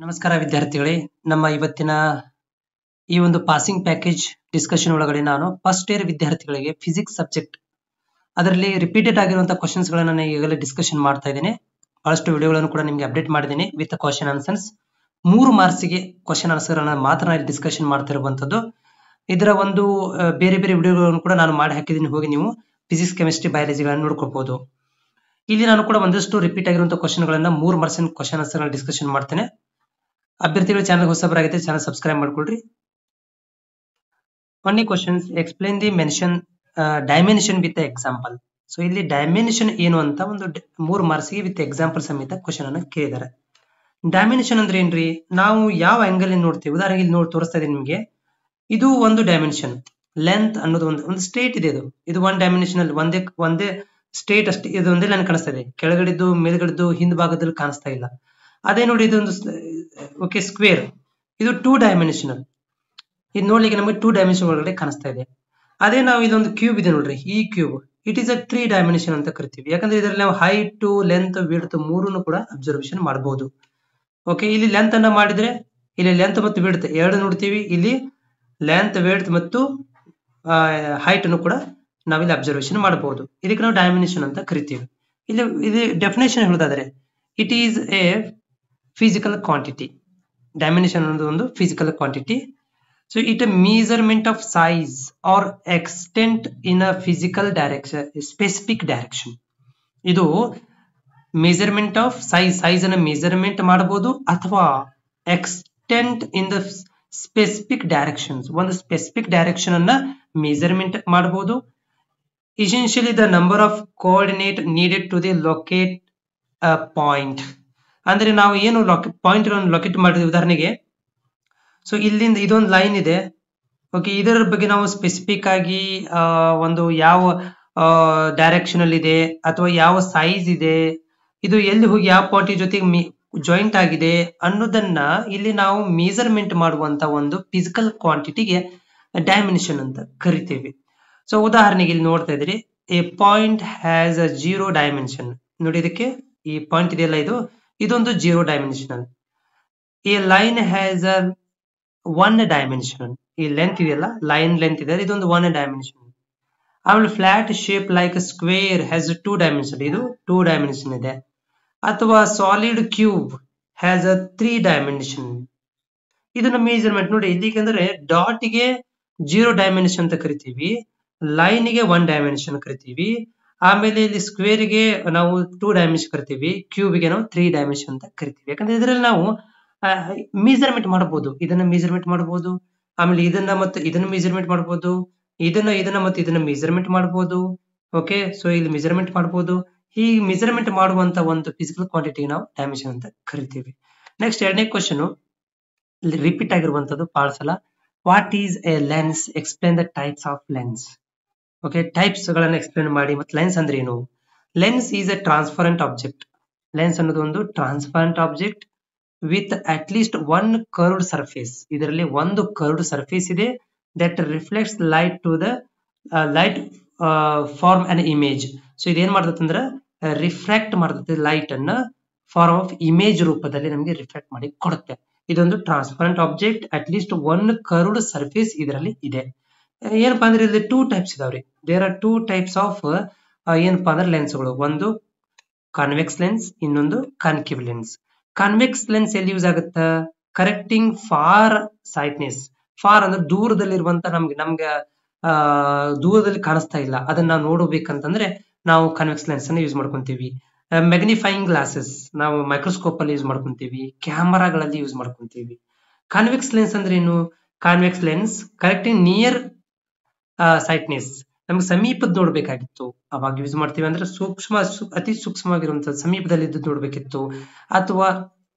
ನಮಸ್ಕಾರ ವಿದ್ಯಾರ್ಥಿಗಳೇ, ನಮ್ಮ ಇವತ್ತಿನ ಈ ಒಂದು ಪಾಸಿಂಗ್ ಪ್ಯಾಕೇಜ್ ಡಿಸ್ಕಷನ್ ಒಳಗಡೆ ನಾನು ಫಸ್ಟ್ ಇಯರ್ ವಿದ್ಯಾರ್ಥಿಗಳಿಗೆ ಫಿಸಿಕ್ಸ್ ಸಬ್ಜೆಕ್ಟ್ ಅದರಲ್ಲಿ ರಿಪೀಟೆಡ್ ಆಗಿರುವಂತಹ ಕ್ವಶನ್ಸ್ ಗಳನ್ನ ನಾನು ಈಗಲೇ ಡಿಸ್ಕಷನ್ ಮಾಡ್ತಾ ಇದ್ದೀನಿ. ಬಹಳಷ್ಟು ವಿಡಿಯೋಗಳನ್ನು ಕೂಡ ನಿಮಗೆ ಅಪ್ಡೇಟ್ ಮಾಡಿದ್ದೀನಿ ವಿತ್ ಕ್ವಶನ್ ಆನ್ಸರ್ಸ್. 3 ಮಾರ್ಕ್ಸ್ಗೆ ಕ್ವಶನ್ ಆನ್ಸರ್ ಅನ್ನ ಮಾತ್ರ ನಾನು ಡಿಸ್ಕಷನ್ ಮಾಡ್ತಾ ಇರುವಂತದ್ದು. ಇದರ ಒಂದು ಬೇರೆ ಬೇರೆ ವಿಡಿಯೋಗಳನ್ನು ಕೂಡ ನಾನು ಮಾಡಿ ಹಾಕಿದ್ದೀನಿ, ಹೋಗಿ ನೀವು ಫಿಸಿಕ್ಸ್, ಕೆಮಿಸ್ಟ್ರಿ, ಬಯಾಲಜಿಗಳನ್ನು ನೋಡ್ಕೋಬಹುದು. ಇಲ್ಲಿ ನಾನು ಕೂಡ ಒಂದಷ್ಟು ರಿಪೀಟ್ ಆಗಿರುವಂತಹ ಕ್ವಶನ್ ಗಳನ್ನ 3 ಮಾರ್ಕ್ಸ್ ಕ್ವಶನ್ ಆನ್ಸರ್ ಡಿಸ್ಕಷನ್ ಮಾಡ್ತೇನೆ. ಅಭ್ಯರ್ಥಿಗಳು ಚಾನಲ್ ಹೊಸಬರಾಗಿದೆ, ಚಾನಲ್ ಸಬ್ಸ್ಕ್ರೈಬ್ ಮಾಡ್ಕೊಳ್ರಿ. Only questions explain the mention dimension with example. So ಇಲ್ಲಿ ಡೈಮೆನ್ಷನ್ ಏನು ಅಂತ ಒಂದು 3 ಮಾರ್ಕ್ಸ್ ಗೆ ವಿತ್ ಎಕ್ಸಾಂಪಲ್ ಸಮೇತ ಕ್ವಶನ್ ಅನ್ನ ಕೇಳಿದ್ದಾರೆ. ಡೈಮೆನ್ಷನ್ ಅಂದ್ರೆ ಏನ್ರಿ? ನಾವು ಯಾವ ಆಂಗಲ್ ನೋಡ್ತೀವಿ, ಉದಾಹರಣೆಗೆ ಇಲ್ಲಿ ನೋಡಿ ತೋರಿಸ್ತಾ ಇದೀನಿ ನಿಮಗೆ. ಇದು ಒಂದು ಡೈಮೆನ್ಷನ್, ಲೆಂತ್ ಅನ್ನೋದು ಒಂದು ಸ್ಟ್ರೇಟ್ ಇದೆ. ಇದು ಒನ್ ಡೈಮೆನ್ಷನಲ್, ಒಂದೇ ಸ್ಟ್ರೇಟ್ ಅಷ್ಟೇ, ಇದು ಒಂದೇ ಲೈನ್ ಕಾಣಿಸ್ತಾ ಇದೆ. ಕೆಳಗಡೆದ್ದು ಮೇಲ್ಗಡೆದ್ದು ಹಿಂದ್ ಭಾಗದಲ್ಲಿ ಕಾಣಿಸ್ತಾ ಇಲ್ಲ. ಅದೇ ನೋಡಿ ಇದೊಂದು ಓಕೆ ಸ್ಕ್ವೇರ್, ಇದು 2 ಡೈಮೆನ್ಷನಲ್. ಇದು ನೋಡ್ಲಿಕ್ಕೆ ನಮಗೆ 2 ಡೈಮೆನ್ಷನ್ ಒಳಗಡೆ ಕಾಣಿಸ್ತಾ ಇದೆ. ಅದೇ ನಾವು ಇದೊಂದು ಕ್ಯೂಬ್ ಇದೆ ನೋಡ್ರಿ, ಈ cube it is a 3 dimension ಅಂತ ಕರಿತೀವಿ. ಯಾಕಂದ್ರೆ ಇದರಲ್ಲಿ ನಾವು ಹೈಟ್, ಲೆಂತ್, ವಿಡ್ತ್ ಮೂರನ್ನು ಕೂಡ ಅಬ್ಸರ್ವೇಷನ್ ಮಾಡಬಹುದು. ಓಕೆ, ಇಲ್ಲಿ ಲೆಂತ್ ಅನ್ನ ಮಾಡಿದ್ರೆ ಇಲ್ಲಿ ಲೆಂತ್ ಮತ್ತು ವಿಡ್ತ್ ಎರಡು ನೋಡ್ತೀವಿ. ಇಲ್ಲಿ ಲೆಂತ್, ವಿಡ್ತ್ ಮತ್ತು ಹೈಟ್ ಅನ್ನು ಕೂಡ ನಾವಿಲ್ಲಿ ಅಬ್ಸರ್ವೇಷನ್ ಮಾಡಬಹುದು. ಇದಕ್ಕೆ ನಾವು ಡೈಮೆನ್ಷನ್ ಅಂತ ಕರಿತೀವಿ. ಇಲ್ಲಿ ಇದು ಡೆಫಿನೇಷನ್ ಹೇಳೋದಾದ್ರೆ, it is A physical quantity. Dimension ಅನ್ನೋದು ಒಂದು physical quantity. So it a measurement of size or extent in a physical direction, specific direction. ಇದು measurement of size ಅನ್ನ measurement ಮಾಡಬಹುದು, ಅಥವಾ extent in the specific directions, ಒಂದು specific direction ಅನ್ನ measurement ಮಾಡಬಹುದು. Essentially the number of coordinate needed to the locate a point. ಅಂದ್ರೆ ನಾವು ಏನು ಪಾಯಿಂಟ್ ಗಳನ್ನು ಲೊಕೇಟ್ ಮಾಡಿದ್ವಿ. ಉದಾಹರಣೆಗೆ, ಸೊ ಇಲ್ಲಿಂದ ಇದೊಂದು ಲೈನ್ ಇದೆ. ಓಕೆ, ಇದರ ಬಗ್ಗೆ ನಾವು ಸ್ಪೆಸಿಫಿಕ್ ಆಗಿ ಒಂದು ಯಾವ ಡೈರೆಕ್ಷನ್ ಅಲ್ಲಿ ಇದೆ ಅಥವಾ ಯಾವ ಸೈಜ್ ಇದೆ, ಇದು ಎಲ್ಲಿ ಹೋಗಿ ಯಾವ ಪಾಯಿಂಟ್ ಜೊತೆಗೆ ಜಾಯಿಂಟ್ ಆಗಿದೆ ಅನ್ನೋದನ್ನ ಇಲ್ಲಿ ನಾವು ಮೆಜರ್ಮೆಂಟ್ ಮಾಡುವಂತ ಒಂದು ಫಿಸಿಕಲ್ ಕ್ವಾಂಟಿಟಿಗೆ ಡೈಮೆನ್ಷನ್ ಅಂತ ಕರಿತೀವಿ. ಸೊ ಉದಾಹರಣೆಗೆ ಇಲ್ಲಿ ನೋಡ್ತಾ ಇದ್ರಿ, A point has a 0 dimension. ನೋಡಿ, ಇದಕ್ಕೆ ಈ ಪಾಯಿಂಟ್ ಇದೆಯಲ್ಲ, ಇದೊಂದು 0 ಡೈಮೆನ್ಷನಲ್. ಈ ಲೈನ್ ಹ್ಯಾಸ್ ಅ 1 ಡೈಮೆನ್ಷನಲ್. ಈ ಲೆಂತ್ ಇದೆಯಲ್ಲ, ಲೈನ್ ಲೆಂತ್ ಇದೆ, ಇದೊಂದು 1 ಡೈಮೆನ್ಷನಲ್. ಆಮೇಲೆ flat shape like square has 2 dimension. ಇದು 2 ಡೈಮೆನ್ಷನ್ ಇದೆ. ಅಥವಾ solid cube has a 3 dimension. ಇದನ್ನ ಮೆಜರ್ಮೆಂಟ್ ನೋಡಿ, ಇದಕ್ಕೆ ಡಾಟ್ ಗೆ 0 ಡೈಮೆನ್ಷನ್ ಅಂತ ಕರಿತೀವಿ, ಲೈನ್ ಗೆ 1 ಡೈಮೆನ್ಷನ್ ಕರಿತೀವಿ, ಆಮೇಲೆ ಇಲ್ಲಿ ಸ್ಕ್ವೇರ್ ಗೆ ನಾವು 2 ಡೈಮೆನ್ಷನ್ ಕರಿತೀವಿ, ಕ್ಯೂಬ್ ಗೆ ನಾವು 3 ಡೈಮೆನ್ಷನ್ ಅಂತ ಕರಿತೀವಿ. ಯಾಕಂದ್ರೆ ಇದರಲ್ಲಿ ನಾವು ಮೆಜರ್ಮೆಂಟ್ ಮಾಡಬಹುದು, ಇದನ್ನ ಮೆಜರ್ಮೆಂಟ್ ಮಾಡಬಹುದು, ಆಮೇಲೆ ಇದನ್ನ ಮತ್ತು ಇದನ್ನ ಮೆಜರ್ಮೆಂಟ್ ಮಾಡಬಹುದು, ಇದನ್ನ ಮತ್ತು ಇದನ್ನ ಮೆಜರ್ಮೆಂಟ್ ಮಾಡಬಹುದು. ಓಕೆ, ಸೊ ಇಲ್ಲಿ ಮೆಜರ್ಮೆಂಟ್ ಮಾಡಬಹುದು. ಈ ಮೆಜರ್ಮೆಂಟ್ ಮಾಡುವಂತ ಒಂದು ಫಿಸಿಕಲ್ ಕ್ವಾಂಟಿಟಿ ನಾವು ಡೈಮೆನ್ಷನ್ ಅಂತ ಕರಿತೀವಿ. ನೆಕ್ಸ್ಟ್ ಎರಡನೇ ಕ್ವಶನ್ ರಿಪೀಟ್ ಆಗಿರುವಂತದ್ದು ಬಹಳ ಸಲ. What is a lens? Explain the types of lens. Okay, types ಗಳನ್ನ ಎಕ್ಸ್ಪ್ಲೇನ್ ಮಾಡಿ. ಮತ್ತೆ ಲೆನ್ಸ್ ಅಂದ್ರೆ ಏನು? Lens is a transparent object. Lens ಅನ್ನೋದು ಒಂದು transparent object with at least 1 curved surface. ಇದರಲ್ಲಿ ಒಂದು ಕರ್ವ್ಡ್ ಸರ್ಫೇಸ್ ಇದೆ that reflects light to the light form an image. So ಇದೇನ್ ಮಾಡ್ತದೆ ಅಂದ್ರೆ ರಿಫ್ರಾಕ್ಟ್ ಮಾಡ್ತದೆ ಲೈಟ್ ಅನ್ನ ಫಾರ್ಮ್ ಆಫ್ ಇಮೇಜ್ ರೂಪದಲ್ಲಿ ನಮಗೆ ರಿಫ್ಲೆಕ್ಟ್ ಮಾಡಿ ಕೊಡುತ್ತೆ. ಇದೊಂದು transparent object, at least 1 curved surface ಇದರಲ್ಲಿ ಇದೆ. ಏನಪ್ಪಾ ಅಂದ್ರೆ ಇಲ್ಲಿ 2 ಟೈಪ್ಸ್ ಇದಾವ್ರಿ. ದೇರ್ ಆರ್ 2 ಟೈಪ್ಸ್ ಆಫ್ ಏನಪ್ಪಾ ಅಂದ್ರೆ ಲೆನ್ಸ್ಗಳು. ಒಂದು ಕಾನ್ವೆಕ್ಸ್ ಲೆನ್ಸ್, ಇನ್ನೊಂದು ಕಾನ್ಕೇವ್ ಲೆನ್ಸ್. ಕಾನ್ವೆಕ್ಸ್ ಲೆನ್ಸ್ ಎಲ್ಲಿ ಯೂಸ್ ಆಗುತ್ತಾ? Correcting far sightness. ಫಾರ್ ಅಂದ್ರೆ ದೂರದಲ್ಲಿರುವಂತ ನಮ್ಗೆ ದೂರದಲ್ಲಿ ಕಾಣಿಸ್ತಾ ಇಲ್ಲ, ಅದನ್ನ ನಾವು ನೋಡಬೇಕಂತಂದ್ರೆ ನಾವು ಕಾನ್ವೆಕ್ಸ್ ಲೆನ್ಸ್ ಅನ್ನ ಯೂಸ್ ಮಾಡ್ಕೊಂತೀವಿ. ಮ್ಯಾಗ್ನಿಫೈಯಿಂಗ್ ಗ್ಲಾಸಸ್ ನಾವು ಮೈಕ್ರೋಸ್ಕೋಪ್ ಅಲ್ಲಿ ಯೂಸ್ ಮಾಡ್ಕೊಂತೀವಿ, ಕ್ಯಾಮರಾಗಳಲ್ಲಿ ಯೂಸ್ ಮಾಡ್ಕೊಂತೀವಿ. ಕಾನ್ವೆಕ್ಸ್ ಲೆನ್ಸ್ ಅಂದ್ರೆ ಏನು? ಕಾನ್ವೆಕ್ಸ್ ಲೆನ್ಸ್ ಕರೆಕ್ಟಿಂಗ್ ನಿಯರ್ ಸೈಟ್ನೆಸ್, ನಮ್ಗೆ ಸಮೀಪದ ನೋಡ್ಬೇಕಾಗಿತ್ತು, ಅವಾಗ ಯೂಸ್ ಮಾಡ್ತೀವಿ. ಅಂದ್ರೆ ಅತಿ ಸೂಕ್ಷ್ಮವಾಗಿರುವಂತಹ ಸಮೀಪದಲ್ಲಿ ಇದ್ದು ನೋಡ್ಬೇಕಿತ್ತು. ಅಥವಾ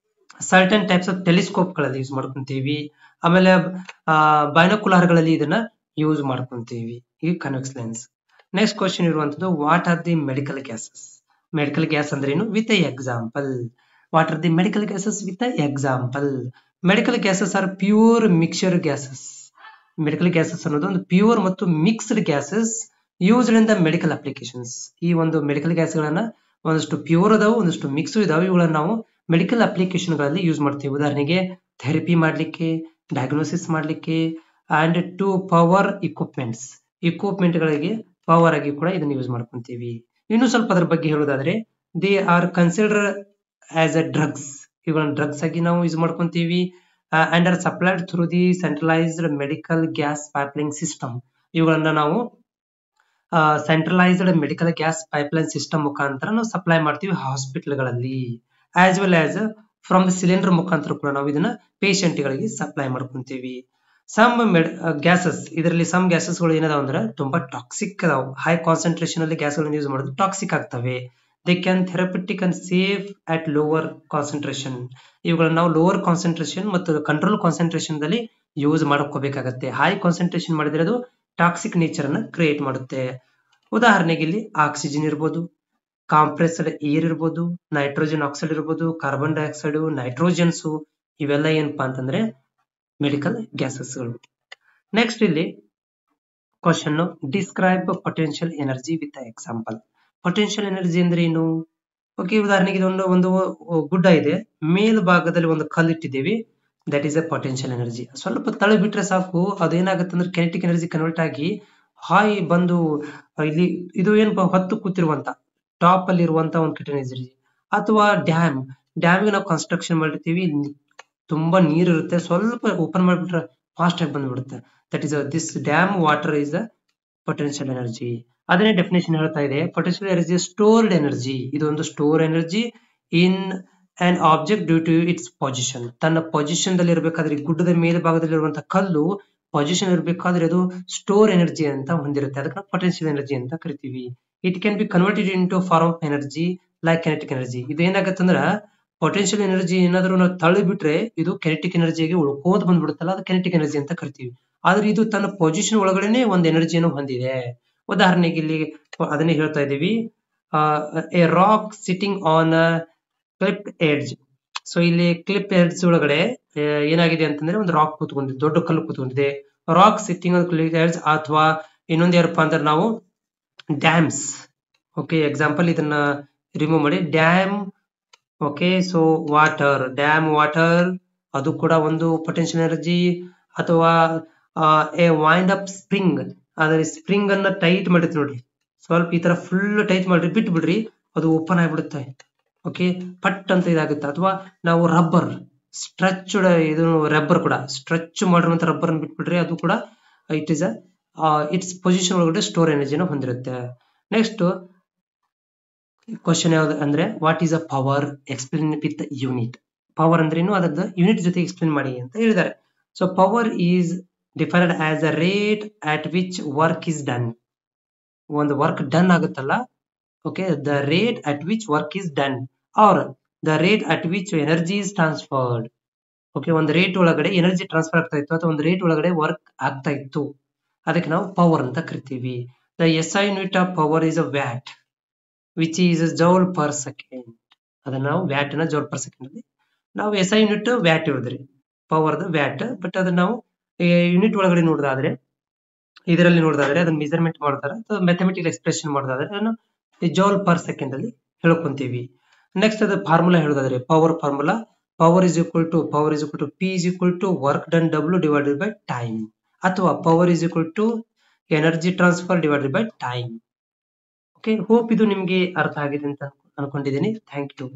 ಸರ್ಟನ್ ಟೈಪ್ಸ್ ಆಫ್ ಟೆಲಿಸ್ಕೋಪ್ ಗಳಲ್ಲಿ ಯೂಸ್ ಮಾಡ್ಕೊಂತೀವಿ. ಆಮೇಲೆ ಬೈನೋಕುಲಾರ್ ಗಳಲ್ಲಿ ಇದನ್ನ ಯೂಸ್ ಮಾಡ್ಕೊಂತೀವಿ. ಈ ಕಾನ್ವೆಕ್ಸ್ ಲೆನ್ಸ್. ನೆಕ್ಸ್ಟ್ ಕ್ವಶನ್ ಇರುವಂತದ್ದು, what are the medical gases? Medical gas ಅಂದ್ರೆ ಏನು? With a example. What are the medical gases with a example? Medical gases are pure mixture gases. Medical gases ಅನ್ನೋದು ಒಂದು pure ಮತ್ತು mixed gases used in the medical applications. ಈ ಒಂದು medical gas ಗಳನ್ನ ಒಂದಷ್ಟು pure ಅದಾವು, ಒಂದಷ್ಟು ಮಿಕ್ಸ್ ಇದಾವೆ. ಇವುಗಳನ್ನ ನಾವು ಮೆಡಿಕಲ್ ಅಪ್ಲಿಕೇಶನ್ಗಳಲ್ಲಿ ಯೂಸ್ ಮಾಡ್ತೀವಿ. ಉದಾಹರಣೆಗೆ ಥೆರಪಿ ಮಾಡಲಿಕ್ಕೆ, ಡಯಾಗ್ನೋಸಿಸ್ ಮಾಡಲಿಕ್ಕೆ ಅಂಡ್ ಟು ಪವರ್ ಇಕ್ವಿಪ್ಮೆಂಟ್ಗಳಿಗೆ ಪವರ್ ಆಗಿ ಕೂಡ ಇದನ್ನು ಯೂಸ್ ಮಾಡ್ಕೊಂತೀವಿ. ಇನ್ನು ಸ್ವಲ್ಪ ಅದ್ರ ಬಗ್ಗೆ ಹೇಳೋದಾದ್ರೆ they are consider as a drugs. ಇವುಗಳನ್ನ ಡ್ರಗ್ಸ್ ಆಗಿ ನಾವು ಯೂಸ್ ಮಾಡ್ಕೊಂತೀವಿ. And are supplied through the centralised medical gas pipeline system. ಇವುಗಳನ್ನ ನಾವು centralised medical gas pipeline system ಮುಖಾಂತರ ನಾವು ಸಪ್ಲೈ ಮಾಡ್ತೀವಿ ಹಾಸ್ಪಿಟಲ್ಗಳಲ್ಲಿ. As well as from the cylinder ಮುಖಾಂತರ ಕೂಡ ನಾವು ಇದನ್ನ ಪೇಷಂಟ್ ಗಳಿಗೆ ಸಪ್ಲೈ ಮಾಡ್ಕೊಂತೀವಿ. ಸಮ್ ಗ್ಯಾಸಸ್, ಇದರಲ್ಲಿ ಸಮ್ ಗ್ಯಾಸಸ್ ಗಳು ಏನದಾವ ಅಂದ್ರೆ ತುಂಬಾ ಟಾಕ್ಸಿಕ್ ಅದಾವ. ಹೈ ಕಾನ್ಸಂಟ್ರೇಷನ್ ಅಲ್ಲಿ ಗ್ಯಾಸ್ ಗಳನ್ನ ಯೂಸ್ ಮಾಡಿದ್ರೆ ಟಾಕ್ಸಿಕ್ ಆಗ್ತವೆ. They can therapeutic and safe at lower concentration. ಇವುಗಳನ್ನ ನಾವು ಲೋವರ್ ಕಾನ್ಸಂಟ್ರೇಷನ್ ಮತ್ತು ಕಂಟ್ರೋಲ್ ಕಾನ್ಸಂಟ್ರೇಷನ್ ದಲ್ಲಿ ಯೂಸ್ ಮಾಡ್ಕೋಬೇಕಾಗತ್ತೆ. ಹೈ ಕಾನ್ಸಂಟ್ರೇಷನ್ ಮಾಡಿದ್ರೆ ಅದು ಟಾಕ್ಸಿಕ್ ನೇಚರ್ ಅನ್ನ ಕ್ರಿಯೇಟ್ ಮಾಡುತ್ತೆ. ಉದಾಹರಣೆಗೆ ಇಲ್ಲಿ ಆಕ್ಸಿಜನ್ ಇರ್ಬೋದು, ಕಾಂಪ್ರೆಸ್ಡ್ ಏರ್ ಇರ್ಬೋದು, ನೈಟ್ರೋಜನ್ ಆಕ್ಸೈಡ್ ಇರ್ಬೋದು, ಕಾರ್ಬನ್ ಡೈಆಕ್ಸೈಡ್, ನೈಟ್ರೋಜನ್ಸ್, ಇವೆಲ್ಲ ಏನಪ್ಪಾ ಅಂತಂದ್ರೆ ಮೆಡಿಕಲ್ ಗ್ಯಾಸಸ್ಗಳು. ನೆಕ್ಸ್ಟ್ ಇಲ್ಲಿ question, describe potential energy with example. Potential energy ಅಂದ್ರೆ ಏನು? ಓಕೆ, ಉದಾಹರಣೆಗೆ ಇದೊಂದು ಒಂದು ಗುಡ್ಡ ಇದೆ, ಮೇಲ್ಭಾಗದಲ್ಲಿ ಒಂದು ಕಲ್ಲು ಇಟ್ಟಿದ್ದೇವೆ, that is A potential energy. ಸ್ವಲ್ಪ ತಳ ಬಿಟ್ರೆ ಸಾಕು, ಅದೇನಾಗುತ್ತೆ ಅಂದ್ರೆ ಕೆನೆಟಿಕ್ ಎನರ್ಜಿ ಕನ್ವರ್ಟ್ ಆಗಿ ಹಾಯ್ ಬಂದು ಇಲ್ಲಿ ಇದು ಏನಪ್ಪಾ ಹೊತ್ತು ಕೂತಿರುವಂತ ಟಾಪ್ ಅಲ್ಲಿ ಇರುವಂತ ಒಂದು ಕೆನೆಟಿಕ್ ಎನರ್ಜಿ. ಅಥವಾ ಡ್ಯಾಮ್ ಗೆ ನಾವು ಕನ್ಸ್ಟ್ರಕ್ಷನ್ ಮಾಡಿರ್ತೀವಿ, ತುಂಬಾ ನೀರ್ ಇರುತ್ತೆ, ಸ್ವಲ್ಪ ಓಪನ್ ಮಾಡಿಬಿಟ್ರೆ ಫಾಸ್ಟ್ ಆಗಿ ಬಂದ್ಬಿಡುತ್ತೆ. That is this dam water is a potential energy. ಅದನ್ನೇ ಡೆಫಿನೇಷನ್ ಹೇಳ್ತಾ ಇದೆ, ಪೊಟೆನ್ಶಿಯಲ್ ಎನರ್ಜಿ ಸ್ಟೋರ್ಡ್ ಎನರ್ಜಿ. ಇದು ಒಂದು store energy in an object due to its position. ತನ್ನ ಪೊಸಿಷನ್ ದಲ್ಲಿ ಇರಬೇಕಾದ್ರೆ, ಗುಡ್ಡದ ಮೇಲ್ಭಾಗದಲ್ಲಿ ಇರುವಂತಹ ಕಲ್ಲು ಪೊಸಿಷನ್ ಇರಬೇಕಾದ್ರೆ ಅದು ಸ್ಟೋರ್ ಎನರ್ಜಿ ಅಂತ ಹೊಂದಿರುತ್ತೆ. ಅದಕ್ಕೆ ನಾವು ಪೊಟೆನ್ಶಿಯಲ್ ಎನರ್ಜಿ ಅಂತ ಕರಿತೀವಿ. It can be converted into form of energy like kinetic energy. ಇದು ಏನಾಗುತ್ತೆ ಅಂದ್ರೆ ಪೊಟೆನ್ಶಿಯಲ್ ಎನರ್ಜಿ ಏನಾದ್ರು ನಾವು ತಳ್ಳಿ ಬಿಟ್ರೆ ಇದು ಕೆನೆಟಿಕ್ ಎನರ್ಜಿಗೆ ಉಳ್ಕೋದ್ ಬಂದ್ಬಿಡುತ್ತಲ್ಲ, ಅದು ಕೆನೆಟಿಕ್ ಎನರ್ಜಿ ಅಂತ ಕರಿತೀವಿ. ಆದ್ರೆ ಇದು ತನ್ನ ಪೊಸಿಷನ್ ಒಳಗಡೆನೆ ಒಂದು ಎನರ್ಜಿಯನ್ನು ಹೊಂದಿದೆ. ಉದಾಹರಣೆಗೆ ಇಲ್ಲಿ ಅದನ್ನೇ ಹೇಳ್ತಾ ಇದೀವಿ, a rock sitting on cliff edge. So ಇಲ್ಲಿ ಕ್ಲಿಪ್ ಎಡ್ಜ್ ಒಳಗಡೆ ಏನಾಗಿದೆ ಅಂತಂದ್ರೆ ಒಂದು ರಾಕ್ ಕೂತ್ಕೊಂಡಿದೆ, ದೊಡ್ಡ ಕಲ್ಲು ಕೂತ್ಕೊಂಡಿದೆ. Rock sitting on cliff edge. ಅಥವಾ ಇನ್ನೊಂದು ಏನಪ್ಪಾ ಅಂದ್ರೆ ನಾವು ಡ್ಯಾಮ್ಸ್. ಓಕೆ, ಎಕ್ಸಾಂಪಲ್ ಇದನ್ನ ರಿಮೂವ್ ಮಾಡಿ, dam. Okay, so water, dam water ಅದು ಕೂಡ ಒಂದು ಪೊಟೆನ್ಶಿಯಲ್ ಎನರ್ಜಿ. ಅಥವಾ ಎ ವೈಂಡ್ ಅಪ್ ಸ್ಪ್ರಿಂಗ್, ಆದ್ರೆ ಸ್ಪ್ರಿಂಗ್ ಅನ್ನ ಟೈಟ್ ಮಾಡಿರ್ತೀವಿ ನೋಡ್ರಿ, ಸ್ವಲ್ಪ ಈ ತರ ಫುಲ್ ಟೈಟ್ ಮಾಡ್ರಿ, ಬಿಟ್ಟು ಬಿಡ್ರಿ, ಅದು ಓಪನ್ ಆಗಿಬಿಡುತ್ತೆ. ಓಕೆ, ಪಟ್ ಅಂತ ಇದಾಗುತ್ತೆ. ಅಥವಾ ನಾವು ರಬ್ಬರ್ ಸ್ಟ್ರೆಚ್, ಇದು ರಬ್ಬರ್ ಕೂಡ ಸ್ಟ್ರೆಚ್ ಮಾಡಿರುವಂತ ರಬ್ಬರ್ ಅನ್ನು ಬಿಟ್ಬಿಡ್ರಿ, ಅದು ಕೂಡ ಇಟ್ ಇಸ್ ಇಟ್ಸ್ ಪೊಸಿಷನ್ ಒಳಗಡೆ ಸ್ಟೋರ್ ಎನರ್ಜಿನ ಹೊಂದಿರುತ್ತೆ. ನೆಕ್ಸ್ಟ್ ಕ್ವಶನ್ ಯಾವ್ದು ಅಂದ್ರೆ, what is a power, explain with unit. Power ಅಂದ್ರೆ ಏನು, ಅದರ ಯೂನಿಟ್ ಜೊತೆ ಎಕ್ಸ್ಪ್ಲೇನ್ ಮಾಡಿ ಅಂತ ಹೇಳಿದ್ದಾರೆ. So power is defined as a rate at which work is done. ಒಂದು ವರ್ಕ್ ಡನ್ ಆಗುತ್ತಲ್ಲ, okay, the rate at which work is done are the rate at which energy is transferred. Okay, ಒಂದು rate ಒಳಗಡೆ energy transfer ಆಗ್ತಾ ಇತ್ತು ಅಥವಾ ಒಂದು rate ಒಳಗಡೆ work ಆಗ್ತಾ ಇತ್ತು, ಅದಕ್ಕೆ ನಾವು ಪವರ್ ಅಂತ ಕರಿತೀವಿ. The SI unit of power is a watt which is joule per second. ಅದನ್ನ ನಾವು ವ್ಯಾಟ್ ನ ಜೌಲ್ ಪರ್ ಸೆಕೆಂಡ್ ಅಲ್ಲಿ ನಾವು SI ಯೂನಿಟ್ ವ್ಯಾಟ್ ಇರೋದ್ರಿ ಪವರ್ ವ್ಯಾಟ್. ಬಟ್ ಅದನ್ನ ನಾವು ಯೂನಿಟ್ ಒಳಗಡೆ ನೋಡೋದಾದ್ರೆ, ಇದರಲ್ಲಿ ನೋಡೋದಾದ್ರೆ ಅದನ್ನ ಮೆಜರ್ಮೆಂಟ್ ಮಾಡ್ತಾರೆ ಅಥವಾ ಮ್ಯಾಥಮೆಟಿಕಲ್ ಎಕ್ಸ್ಪ್ರೆಷನ್ ಮಾಡೋದಾದ್ರೆ ಅದನ್ನು ಜೌಲ್ ಪರ್ ಸೆಕೆಂಡ್ ಅಲ್ಲಿ ಹೇಳ್ಕೊಂತೀವಿ. ನೆಕ್ಸ್ಟ್ ಅದು ಫಾರ್ಮುಲಾ ಹೇಳೋದಾದ್ರೆ, power formula, power is equal to P is equal to work done W divided by time. ಅಥವಾ power is equal to energy transfer divided by time. Okay, hope ಇದು ನಿಮ್ಗೆ ಅರ್ಥ ಆಗಿದೆ ಅಂತ ಅನ್ಕೊಂಡಿದ್ದೀನಿ. Thank you.